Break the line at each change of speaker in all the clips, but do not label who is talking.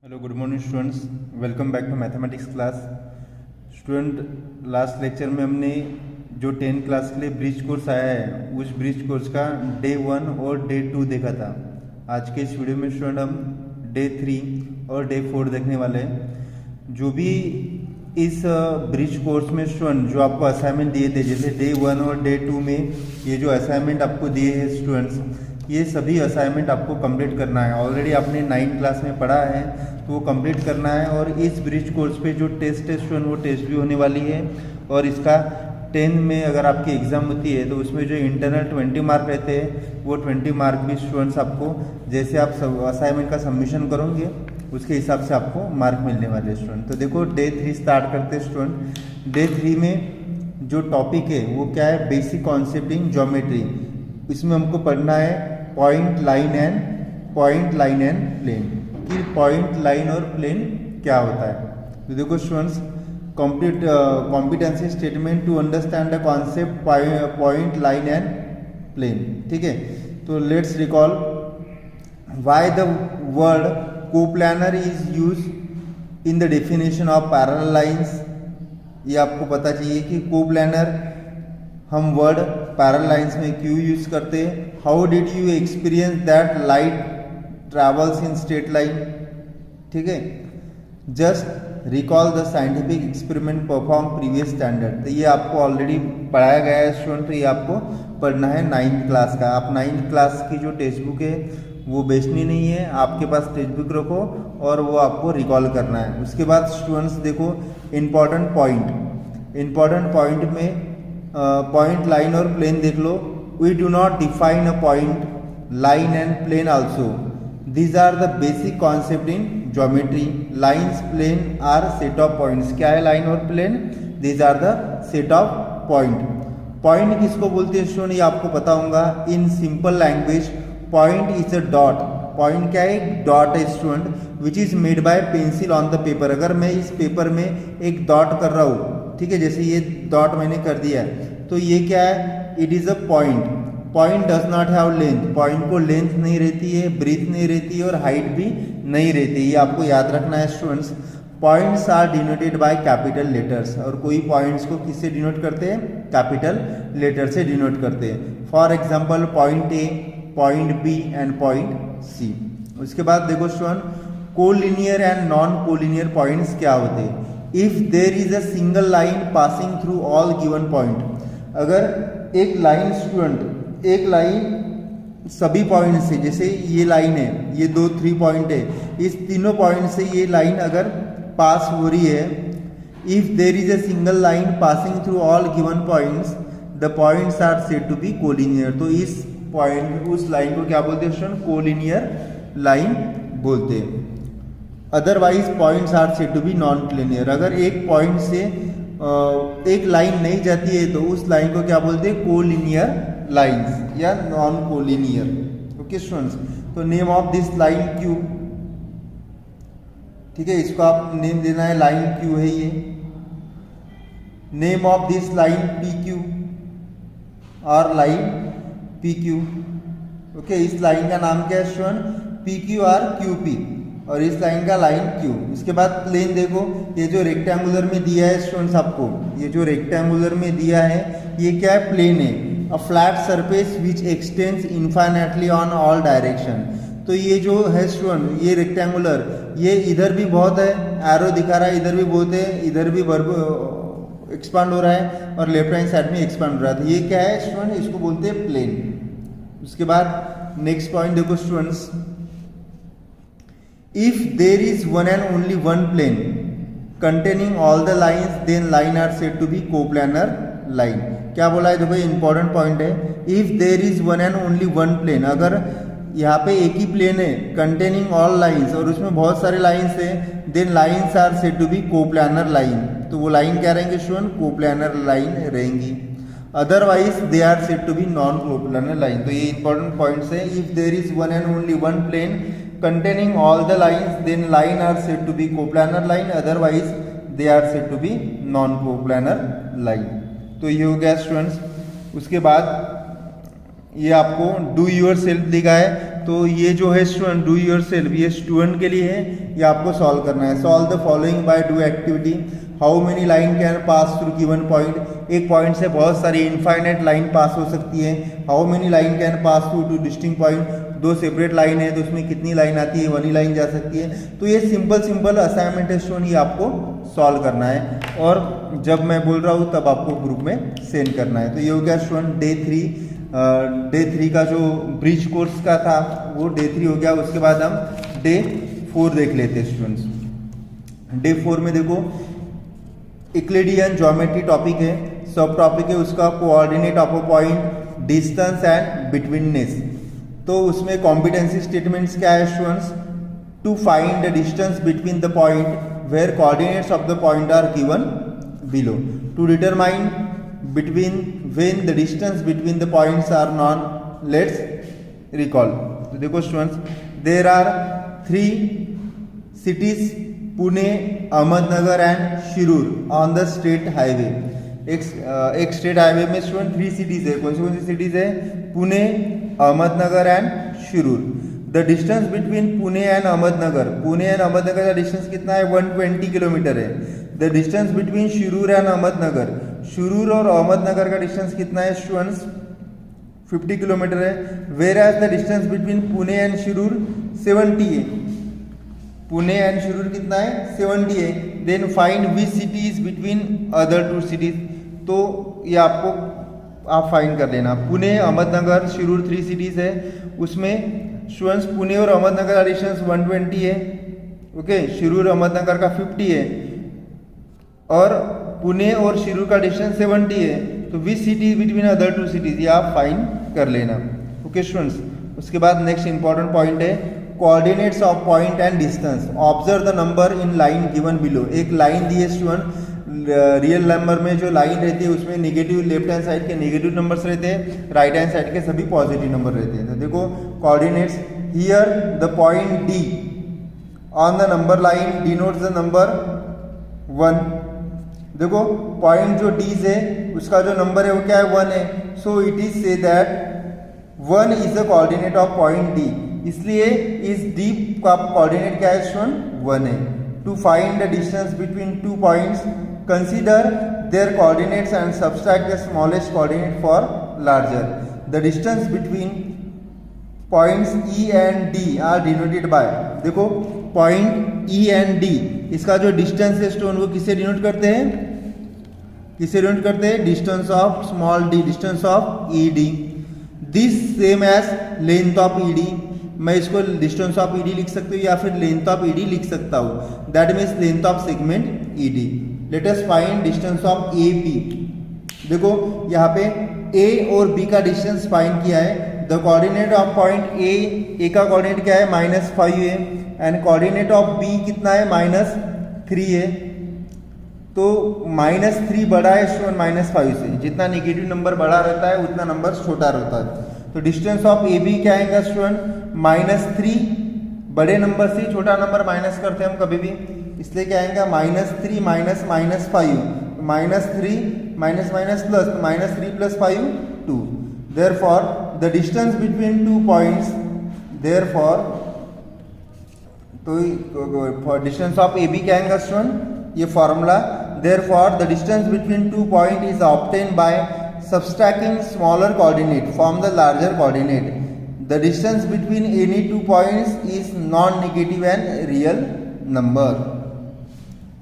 Hello good morning students, welcome back to mathematics class. Student, last lecture में हमने जो 10 class के लिए ब्रिज कोर्स आया है उस ब्रिज कोर्स का डे 1 और डे 2 देखा था। आज के इस वीडियो में स्टूडेंट हम डे 3 और डे 4 देखने वाले हैं। जो भी इस ब्रिज कोर्स में स्टूडेंट जो आपको असाइनमेंट दिए थे, जैसे डे 1 और डे 2 में ये जो असाइनमेंट आपको दिए हैं स्टूडेंट्स, ये सभी असाइनमेंट आपको कंप्लीट करना है। ऑलरेडी आपने 9 क्लास में पढ़ा है तो वो कंप्लीट करना है। और इस ब्रिज कोर्स पे जो टेस्ट है स्टूडेंट, वो टेस्ट भी होने वाली है। और इसका 10 में अगर आपकी एग्ज़ाम होती है तो उसमें जो इंटरनल 20 मार्क रहते हैं वो 20 मार्क भी स्टूडेंट्स आपको, जैसे आप सब असाइनमेंट का सबमिशन करोगे उसके हिसाब से आपको मार्क मिलने वाले हैं स्टूडेंट। तो देखो डे 3 स्टार्ट करते हैं स्टूडेंट। डे 3 में जो टॉपिक है वो क्या है, बेसिक कॉन्सेप्ट इन ज्योमेट्री। इसमें हमको पढ़ना है पॉइंट लाइन एंड प्लेन, कि पॉइंट लाइन और प्लेन क्या होता है। तो देखो students, competency statement to understand the concept point line and plane. ठीक है, तो let's recall why the word coplanar is use in the definition of parallel lines. ये आपको पता चाहिए कि कोप्लानर हम वर्ड पैरेलल लाइंस में क्यों यूज करते हैं। How did you experience that light travels in straight line. ठीक है, just recall the scientific experiment perform previous standard. तो ये आपको ऑलरेडी पढ़ाया गया है स्टूडेंट, तो ये आपको पढ़ना है 9th क्लास का। आप 9th क्लास की जो टेक्स्ट बुक है वो बेचनी नहीं है, आपके पास टेक्स्ट बुक रखो और वो आपको रिकॉल करना है। उसके बाद स्टूडेंट्स देखो इम्पॉर्टेंट पॉइंट में पॉइंट लाइन और प्लेन देख लो। We do not define a point line and plane also, these are the basic concept in geometry. Lines, plane are set of points. क्या है लाइन और plane? These are the set of point. Point किसको बोलते हैं student, ये आपको पता होगा। In simple language point is a dot. Point क्या है? एक डॉट है student, which is made by pencil on the paper. अगर मैं इस पेपर में एक डॉट कर रहा हूँ, ठीक है, जैसे ये डॉट मैंने कर दिया है, तो ये क्या है? It is a point. Point does not have length. Point को लेंथ नहीं रहती है, ब्रीथ नहीं रहती है और हाइट भी नहीं रहती। ये आपको याद रखना है students. Points are denoted by capital letters. और कोई पॉइंट्स को किससे डिनोट करते हैं? कैपिटल लेटर से डिनोट करते हैं। For example point A, point B and point C. उसके बाद देखो student, collinear and non collinear points क्या होते हैं। If there is a single line passing through all given point. अगर एक लाइन स्टूडेंट, एक लाइन सभी पॉइंट से, जैसे ये लाइन है, ये 3 पॉइंट है, इस तीनों पॉइंट से ये लाइन अगर पास हो रही है, if there is a single line passing through all given points, the points are said to be collinear. तो इस पॉइंट, उस लाइन को क्या बोलते हैं स्टूडेंट? कोलिनियर लाइन बोलते हैं। Otherwise points are said to be non collinear. अगर एक पॉइंट से एक लाइन नहीं जाती है तो उस लाइन को क्या बोलते हैं? कोलिनियर लाइन्स या नॉन कोलिनियर। ओके स्टूडेंट्स, तो name of this line Q. ठीक है, इसको आप नेम देना है, लाइन क्यू है ये। Name of this line P Q और लाइन पी क्यू। ओके, इस लाइन का नाम क्या है स्टूडेंट? पी क्यू और क्यू पी, और इस लाइन का लाइन क्यू। इसके बाद प्लेन देखो, ये जो रेक्टेंगुलर में दिया है स्टूडेंट्स आपको, ये जो रेक्टेंगुलर में दिया है ये क्या है? प्लेन है। A flat surface which x tends infinitely on all direction. तो ये जो है स्टूडेंट, ये रेक्टेंगुलर, ये इधर भी बहुत है, एरो दिखा रहा है, इधर भी बहुत है, इधर भी वर्ब एक्सपांड हो रहा है और लेफ्ट हैंड साइड में एक्सपांड हो रहा है। तो ये क्या है स्टूडेंट? इसको बोलते हैं प्लेन। उसके बाद नेक्स्ट पॉइंट देखो students, if there is one and only one plane containing all the lines, then line are said to be coplanar line. क्या बोला है? देखो इंपॉर्टेंट पॉइंट है। If there is one and only one plane, अगर यहाँ पे एक ही प्लेन है कंटेनिंग ऑल लाइंस और उसमें बहुत सारे लाइंस है, then lines are said to be coplanar line. तो वो लाइन क्या रहेंगे स्टूडेंट? कोप्लानर लाइन रहेंगी। Otherwise they are said to be non coplanar line. तो ये इंपॉर्टेंट पॉइंट्स है। If there is one and only one plane containing all the lines, then line are said to be coplanar line, otherwise they are said to be non coplanar line। तो ये हो गया students. उसके बाद ये आपको do your self लिखा है, तो ये जो है स्टूडेंट डू योर सेल्फ, ये स्टूडेंट के लिए है, ये आपको सॉल्व करना है। Solve the following bye do activity. How many line can pass through given point. एक पॉइंट से बहुत सारी इनफाइनाइट लाइन पास हो सकती है। How many line can pass through two distinct point. दो सेपरेट लाइन है तो उसमें कितनी लाइन आती है, 1 ही लाइन जा सकती है। तो ये सिंपल असाइनमेंट है स्टूडेंट, ये आपको सॉल्व करना है और जब मैं बोल रहा हूँ तब आपको ग्रुप में सेंड करना है। तो ये हो गया स्टूडेंट डे 3 का जो ब्रिज कोर्स का था वो डे 3 हो गया। उसके बाद हम डे 4 देख लेते हैं स्टूडेंट्स। डे 4 में देखो यूक्लिडियन ज्योमेट्री टॉपिक है, सब टॉपिक है उसका coordinate of a point, distance and betweenness. तो उसमें कॉम्पिटेंसी स्टेटमेंट्स क्या है students, to find the distance between the point where coordinates of the point are given below, to determine between when the distance between the points are known. Let's recall. तो देखो students, there are 3 cities Pune, Ahmednagar and Shirur on the state highway. एक state highway में student 3 cities है। कौन सी cities है, Pune, Ahmednagar and Shirur. The distance between Pune and Ahmednagar, Pune and Ahmednagar का distance कितना है, 120 किलोमीटर है। The distance between Shirur and Ahmednagar, Shirur और अहमदनगर का डिस्टेंस कितना है स्टूडेंट्स, 50 किलोमीटर है। Whereas the distance between Pune and Shirur 70 है। पुणे एंड शिरूर कितना है, 70 है। Then find which cities between other 2 cities. तो ये आपको आप फाइंड कर लेना। पुणे, अहमदनगर, शिरूर 3 सिटीज है, उसमें स्टूडेंट्स पुणे और अहमदनगर का डिस्टेंस 120 है, ओके। शिरूर अहमदनगर का 50 है और पुणे और शिरूर का डिस्टेंस 70 है। तो which city between other 2 cities, ये आप फाइंड कर लेना, ओके स्टूडेंट्स। उसके बाद नेक्स्ट इंपॉर्टेंट पॉइंट है coordinates of point and distance. Observe the number in line given below. एक लाइन दी है स्टूडेंट, रियल नंबर में जो लाइन रहती है उसमें नेगेटिव, लेफ्ट हैंड साइड के नेगेटिव नंबर्स रहते हैं, राइट हैंड साइड के सभी पॉजिटिव नंबर रहते हैं। तो देखो coordinates, here the point D on the number line denotes the number 1। देखो पॉइंट जो डी है उसका जो नंबर है वो क्या है, 1 है। So it is say that 1 is the coordinate of point D, इसलिए इस डी का कोऑर्डिनेट क्या है स्टूडेंट, 1 है। To find the distance between 2 points, consider their coordinates and subtract the smallest coordinate for larger. The distance between points E and D are denoted by, देखो point E and D, इसका जो distance है student वो किससे denote करते हैं, किससे denote करते हैं, distance of small d, distance of ED। This same as length of ED। मैं इसको डिस्टेंस ऑफ ED लिख सकती हूँ या फिर लेंथ ऑफ ED लिख सकता हूँ, that means length of segment ED। Let us find distance of AP। देखो यहाँ पे A और B का डिस्टेंस फाइंड किया है। The coordinate of point A का कोऑर्डिनेट क्या है, -5 है, एंड कोऑर्डिनेट ऑफ B कितना है, -3 है। तो -3 बड़ा है स्टूडेंट -5 से, जितना नेगेटिव नंबर बड़ा रहता है उतना नंबर छोटा रहता है। तो डिस्टेंस ऑफ AB क्या आएगा स्टूडेंट, -3, बड़े नंबर से छोटा नंबर माइनस करते हैं हम कभी भी, इसलिए क्या आएगा, -3 minus -5, -3 minus minus plus, -3 + 5 2। Therefore the distance between 2 points, therefore तो डिस्टेंस ऑफ AB क्या आएगा स्टूडेंट, ये formula. Therefore the distance between 2 point is obtain bye subtracting smaller coordinate from the larger coordinate. The distance between any 2 points is non-negative and real number.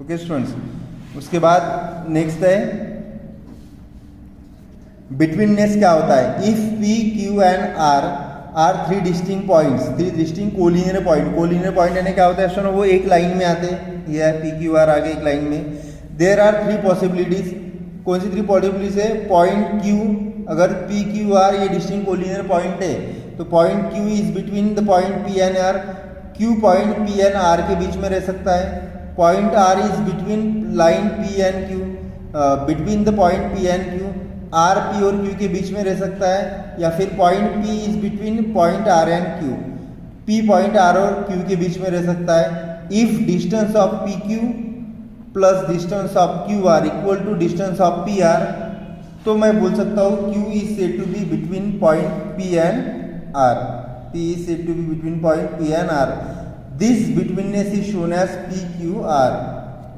Okay students, उसके बाद next है betweenness. क्या होता है, इफ P, Q and R आर 3 distinct points, 3 distinct collinear point. Collinear point यानी क्या होता है स्टूडेंट, वो एक लाइन में आते हैं, ये है P, Q, R आगे एक लाइन में। There are 3 possibilities. कौन सी 3 पॉसिबिलिटीज है, पॉइंट Q, अगर P, Q, R ये डिस्टिंक्ट कोलिनियर पॉइंट है तो point Q is between the point P and R। Q point P and R के बीच में रह सकता है। Point R is between line P and Q, between the point P and Q। R P और Q के बीच में रह सकता है, या फिर point P is between point R and Q, P point R और Q के बीच में रह सकता है। If distance of PQ plus distance of QR equal to distance of PR, तो मैं बोल सकता हूँ Q is said to be between point P and R। P is said to be between point P and R. This betweenness is shown as PQR.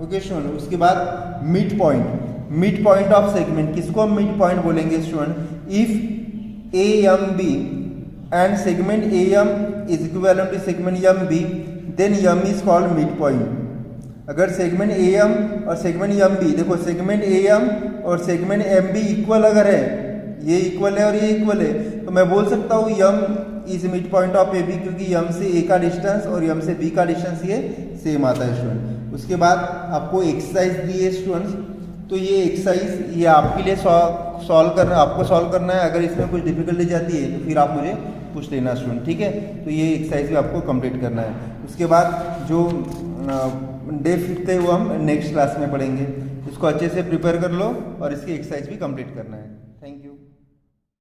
Okay student, उसके बाद mid point of segment, किसको हम mid point बोलेंगे student? If AM B and segment AM is equivalent to segment MB, then M is called midpoint. अगर segment AM और segment MB, देखो segment AM और segment MB equal अगर है, ये इक्वल है और ये इक्वल है, तो मैं बोल सकता हूँ M is mid point of AB, क्योंकि M से A का डिस्टेंस और M से B का डिस्टेंस ये सेम आता है स्टूडेंट। उसके बाद आपको एक्सरसाइज दी है स्टूडेंट्स, तो ये एक्सरसाइज ये आपके लिए आपको सॉल्व करना है। अगर इसमें कुछ डिफिकल्टी जाती है तो फिर आप मुझे पूछ लेना स्टूडेंट, ठीक है। तो ये एक्सरसाइज भी आपको कंप्लीट करना है। उसके बाद जो डे 5 है वो हम नेक्स्ट क्लास में पढ़ेंगे। इसको अच्छे से प्रिपेयर कर लो और इसकी एक्सरसाइज भी कंप्लीट करना है।